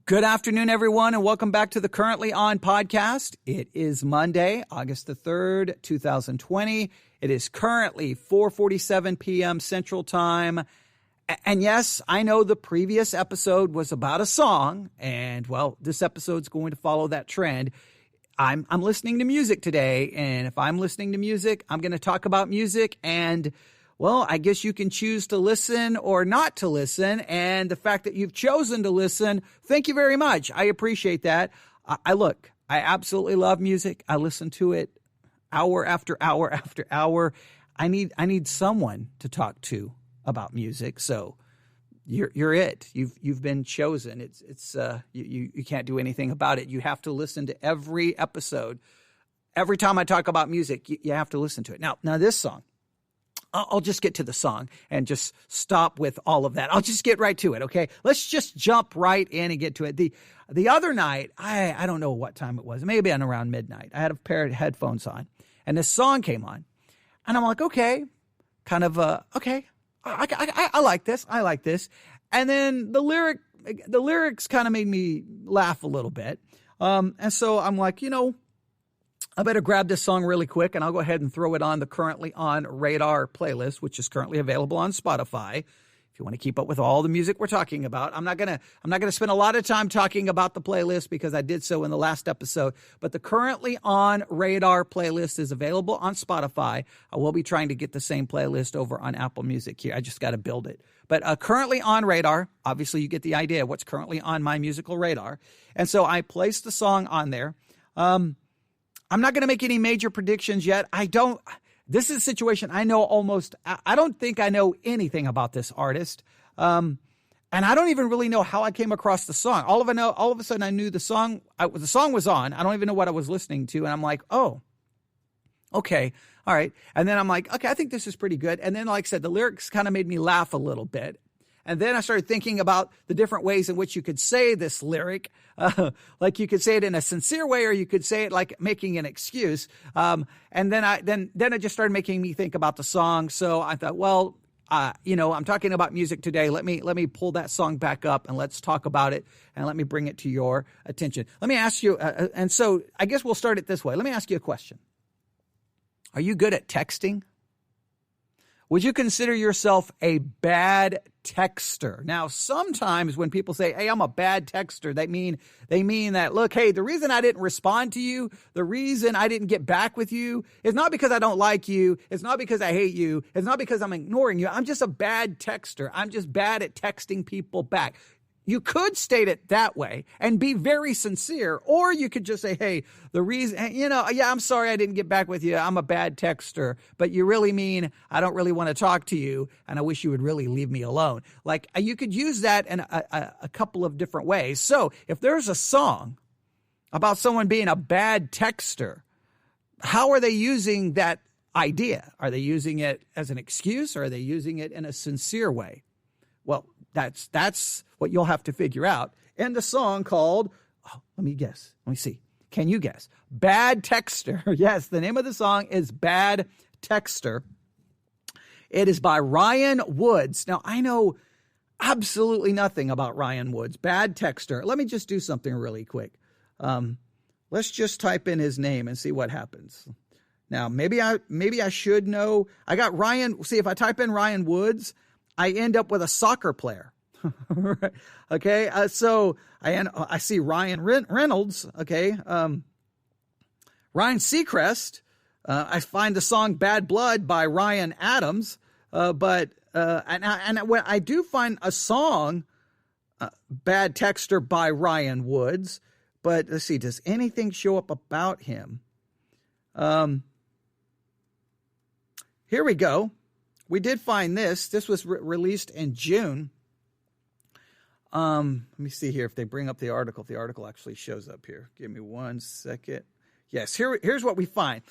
Good afternoon, everyone, and welcome back to the Currently On podcast. It is Monday, August the 3rd, 2020. It is currently 4:47 p.m. Central Time. And yes, I know the previous episode was about a song, and well, this episode's going to follow that trend. I'm listening to music today, and if I'm listening to music, I'm going to talk about music, and well, I guess you can choose to listen or not to listen. And the fact that you've chosen to listen, thank you very much. I appreciate that. I absolutely love music. I listen to it hour after hour after hour. I need someone to talk to about music. So you're it. You've been chosen. You can't do anything about it. You have to listen to every episode. Every time I talk about music, you have to listen to it. Now this song. I'll just get to the song and just stop with all of that. I'll just get right to it, okay? Let's just jump right in and get to it. The other night, I don't know what time it was. Maybe around midnight. I had a pair of headphones on, and this song came on. And I'm like, okay, okay. I like this. I like this. And then the lyrics kind of made me laugh a little bit. And so I'm like, I better grab this song really quick, and I'll go ahead and throw it on the Currently On Radar playlist, which is currently available on Spotify. If you want to keep up with all the music we're talking about, I'm not gonna spend a lot of time talking about the playlist because I did so in the last episode. But the Currently On Radar playlist is available on Spotify. I will be trying to get the same playlist over on Apple Music here. I just got to build it. But Currently On Radar, obviously you get the idea of what's currently on my musical radar, and so I placed the song on there. I'm not going to make any major predictions yet. This is a situation I don't think I know anything about this artist. And I don't even really know how I came across the song. All of a sudden I knew the song was on. I don't even know what I was listening to. And I'm like, oh, okay. All right. And then I'm like, okay, I think this is pretty good. And then, like I said, the lyrics kind of made me laugh a little bit. And then I started thinking about the different ways in which you could say this lyric. Like you could say it in a sincere way, or you could say it like making an excuse. And then it just started making me think about the song. So I thought, well, I'm talking about music today. Let me pull that song back up and let's talk about it and let me bring it to your attention. Let me ask you, and so I guess we'll start it this way. Let me ask you a question. Are you good at texting? Would you consider yourself a bad texter? Now, sometimes when people say, hey, I'm a bad texter, they mean that, look, hey, the reason I didn't respond to you, the reason I didn't get back with you is not because I don't like you. It's not because I hate you. It's not because I'm ignoring you. I'm just a bad texter. I'm just bad at texting people back. You could state it that way and be very sincere, or you could just say, hey, the reason, I'm sorry I didn't get back with you. I'm a bad texter, but you really mean I don't really want to talk to you and I wish you would really leave me alone. Like you could use that in a couple of different ways. So if there's a song about someone being a bad texter, how are they using that idea? Are they using it as an excuse, or are they using it in a sincere way? Well, that's what you'll have to figure out. And the song called, let me guess. Let me see. Can you guess? Bad Texter. Yes, the name of the song is Bad Texter. It is by Ryan Woods. Now, I know absolutely nothing about Ryan Woods. Bad Texter. Let me just do something really quick. Let's just type in his name and see what happens. Now, maybe I should know. I got Ryan. See, if I type in Ryan Woods, I end up with a soccer player. Okay. So I see Ryan Reynolds. Okay. Ryan Seacrest. I find the song Bad Blood by Ryan Adams. But when I do find a song, Bad Texter by Ryan Woods, but let's see, does anything show up about him? Here we go. We did find this. This was released in June. Let me see here if they bring up the article. If the article actually shows up here. Give me 1 second. Yes, here's what we find.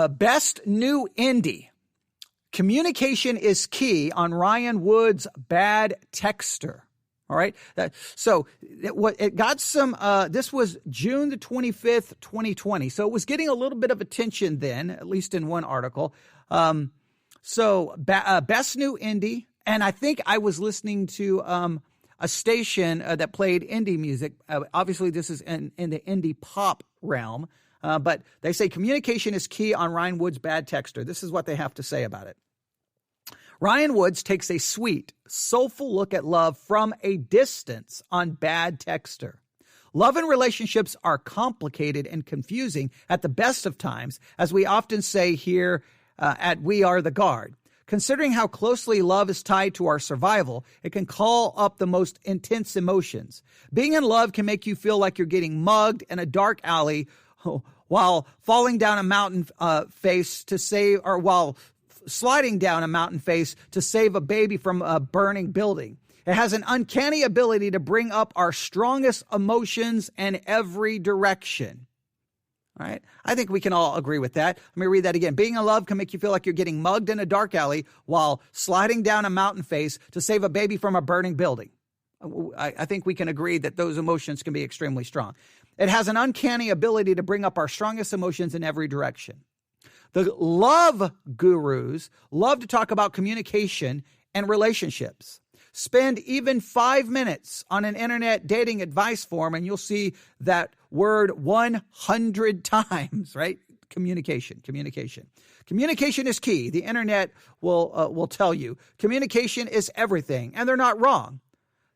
Best New Indie. Communication is key on Ryan Wood's Bad Texter. All right. So it got some, this was June the 25th, 2020. So it was getting a little bit of attention then, at least in one article. So Best New Indie. And I think I was listening to, a station that played indie music. Obviously, this is in the indie pop realm. But they say communication is key on Ryan Wood's Bad Texter. This is what they have to say about it. Ryan Woods takes a sweet, soulful look at love from a distance on Bad Texter. Love and relationships are complicated and confusing at the best of times, as we often say here at We Are the Guard. Considering how closely love is tied to our survival, it can call up the most intense emotions. Being in love can make you feel like you're getting mugged in a dark alley while falling down a mountain face to save, or while sliding down a mountain face to save a baby from a burning building. It has an uncanny ability to bring up our strongest emotions in every direction. All right. I think we can all agree with that. Let me read that again. Being in love can make you feel like you're getting mugged in a dark alley while sliding down a mountain face to save a baby from a burning building. I think we can agree that those emotions can be extremely strong. It has an uncanny ability to bring up our strongest emotions in every direction. The love gurus love to talk about communication and relationships. Spend even 5 minutes on an internet dating advice forum and you'll see that word 100 times, right? Communication. Communication is key. The internet will tell you. Communication is everything, and they're not wrong.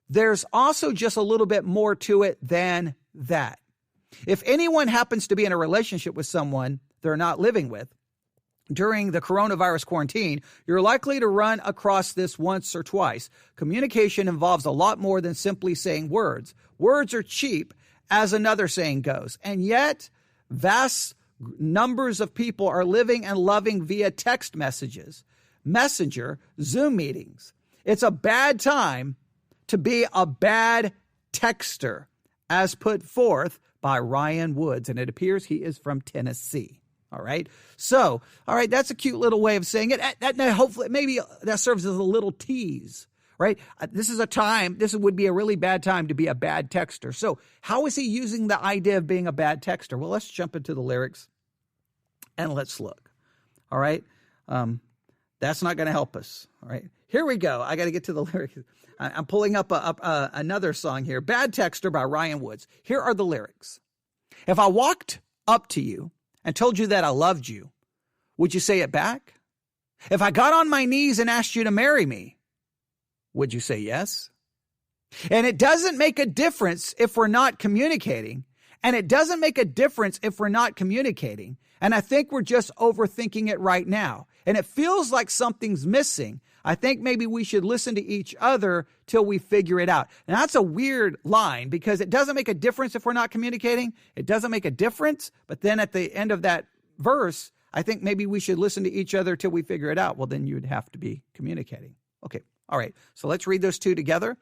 There's also just a little bit more to it than that. If anyone happens to be in a relationship with someone they're not living with during the coronavirus quarantine, you're likely to run across this once or twice. Communication involves a lot more than simply saying words. Words are cheap, as another saying goes, and yet vast numbers of people are living and loving via text messages, Messenger, Zoom meetings. It's a bad time to be a bad texter, as put forth by Ryan Woods, and it appears he is from Tennessee. All right. So, all right, that's a cute little way of saying it. That hopefully, maybe that serves as a little tease, right? This would be a really bad time to be a bad texter. So how is he using the idea of being a bad texter? Well, let's jump into the lyrics and let's look. All right. That's not going to help us. All right. Here we go. I got to get to the lyrics. I'm pulling up another song here. Bad Texter by Ryan Woods. Here are the lyrics. If I walked up to you and told you that I loved you, would you say it back? If I got on my knees and asked you to marry me, would you say yes? And it doesn't make a difference if we're not communicating. And it doesn't make a difference if we're not communicating. And I think we're just overthinking it right now. And it feels like something's missing. I think maybe we should listen to each other till we figure it out. Now, that's a weird line because it doesn't make a difference if we're not communicating. It doesn't make a difference. But then at the end of that verse, I think maybe we should listen to each other till we figure it out. Well, then you'd have to be communicating. Okay. All right. So let's read those two together.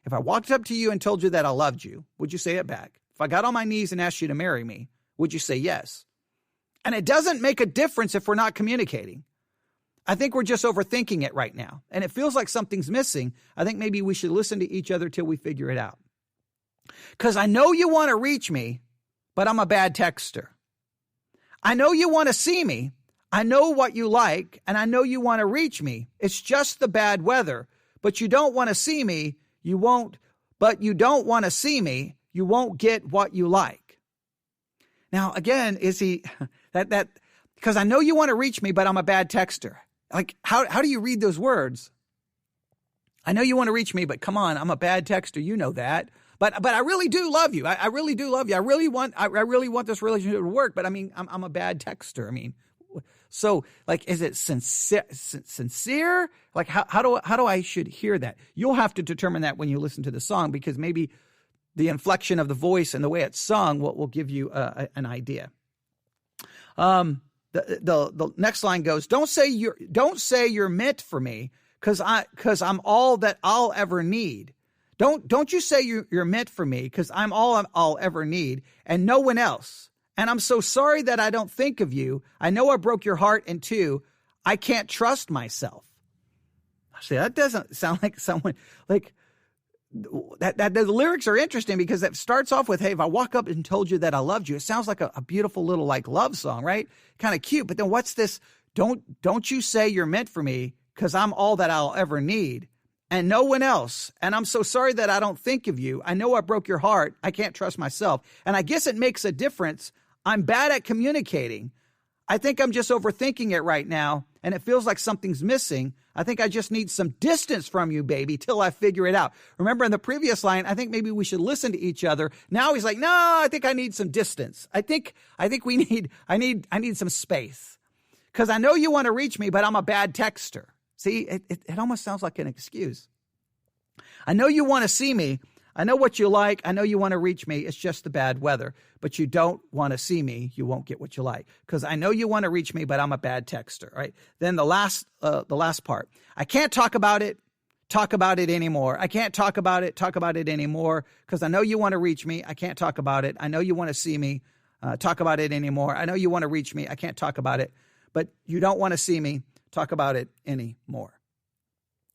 If I walked up to you and told you that I loved you, would you say it back? If I got on my knees and asked you to marry me, would you say yes? And it doesn't make a difference if we're not communicating. I think we're just overthinking it right now. And it feels like something's missing. I think maybe we should listen to each other till we figure it out. Because I know you want to reach me, but I'm a bad texter. I know you want to see me. I know what you like, and I know you want to reach me. It's just the bad weather. But you don't want to see me. You won't get what you like. Now, again, is he that because I know you want to reach me, but I'm a bad texter. Like, how do you read those words? I know you want to reach me, but come on, I'm a bad texter. You know that. But I really do love you. I really do love you. I really want this relationship to work, but I mean, I'm a bad texter. I mean, so like, is it sincere? Like, how do I should hear that? You'll have to determine that when you listen to the song, because maybe the inflection of the voice and the way it's sung will give you an idea. The next line goes, don't say you're meant for me because I'm all that I'll ever need. Don't you say you're meant for me because I'm all I'll ever need and no one else. And I'm so sorry that I don't think of you. I know I broke your heart in two. I can't trust myself. See, that doesn't sound like someone like that. The lyrics are interesting because it starts off with, hey, if I walk up and told you that I loved you, it sounds like a beautiful little like love song, right? Kind of cute. But then what's this? Don't you say you're meant for me because I'm all that I'll ever need. and no one else. And I'm so sorry that I don't think of you. I know I broke your heart. I can't trust myself. And I guess it makes a difference. I'm bad at communicating. I think I'm just overthinking it right now, and it feels like something's missing. I think I just need some distance from you, baby, till I figure it out. Remember in the previous line, I think maybe we should listen to each other. Now he's like, no, I think I need some distance. I think I need some space. Because I know you want to reach me, but I'm a bad texter. See, it almost sounds like an excuse. I know you want to see me. I know what you like. I know you want to reach me. It's just the bad weather. But you don't want to see me. You won't get what you like. Because I know you want to reach me, but I'm a bad texter. Right? Then the last part. I can't talk about it anymore. I can't talk about it anymore. Because I know you want to reach me. I can't talk about it. I know you want to see me. Talk about it anymore. I know you want to reach me. I can't talk about it. But you don't want to see me. Talk about it anymore.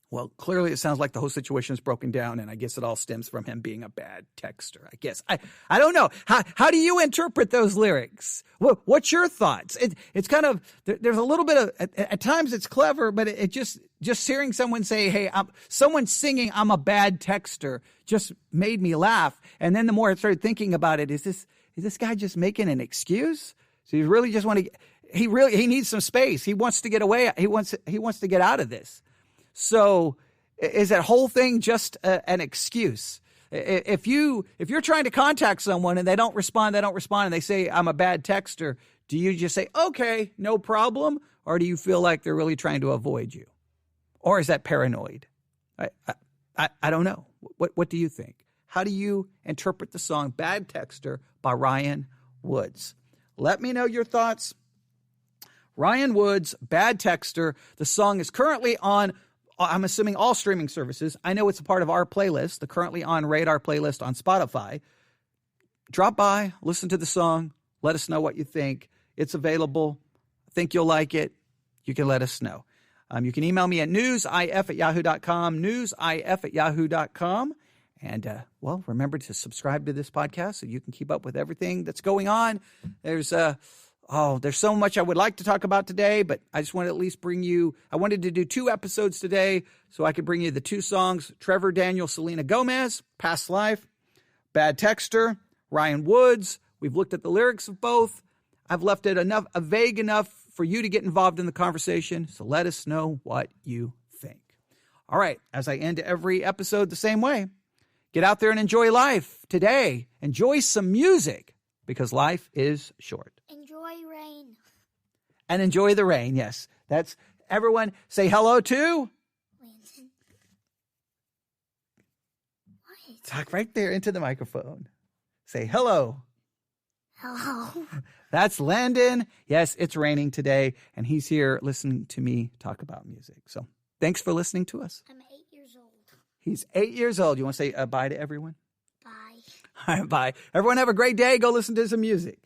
Well, clearly it sounds like the whole situation is broken down, and I guess it all stems from him being a bad texter, I guess. I don't know. How do you interpret those lyrics? What's your thoughts? It's kind of, there's a little bit of, at times it's clever, but it just hearing someone say, hey, someone singing, I'm a bad texter, just made me laugh. And then the more I started thinking about it, is this guy just making an excuse? So he really just he needs some space. He wants to get away. He wants to get out of this. So is that whole thing just an excuse? If you're trying to contact someone and they don't respond, and they say, I'm a bad texter, do you just say, okay, no problem? Or do you feel like they're really trying to avoid you? Or is that paranoid? I don't know. What do you think? How do you interpret the song Bad Texter by Ryan Woods? Let me know your thoughts. Ryan Woods, Bad Texter. The song is currently on, I'm assuming, all streaming services. I know it's a part of our playlist, the Currently On Radar playlist on Spotify. Drop by, listen to the song, let us know what you think. It's available. I think you'll like it. You can let us know. You can email me at newsif@yahoo.com, newsif@yahoo.com. And, remember to subscribe to this podcast so you can keep up with everything that's going on. There's so much I would like to talk about today, but I just want to at least I wanted to do 2 episodes today so I could bring you the 2 songs, Trevor Daniel, Selena Gomez, Past Life, Bad Texter, Ryan Woods. We've looked at the lyrics of both. I've left it vague enough for you to get involved in the conversation, so let us know what you think. All right, as I end every episode the same way, get out there and enjoy life today. Enjoy some music because life is short. Enjoy rain. And enjoy the rain, yes. That's everyone. Say hello to. Landon. What? Talk right there into the microphone. Say hello. Hello. That's Landon. Yes, it's raining today, and he's here listening to me talk about music. So thanks for listening to us. I'm 8 years old. He's 8 years old. You want to say bye to everyone? Bye. All right, bye. Everyone have a great day. Go listen to some music.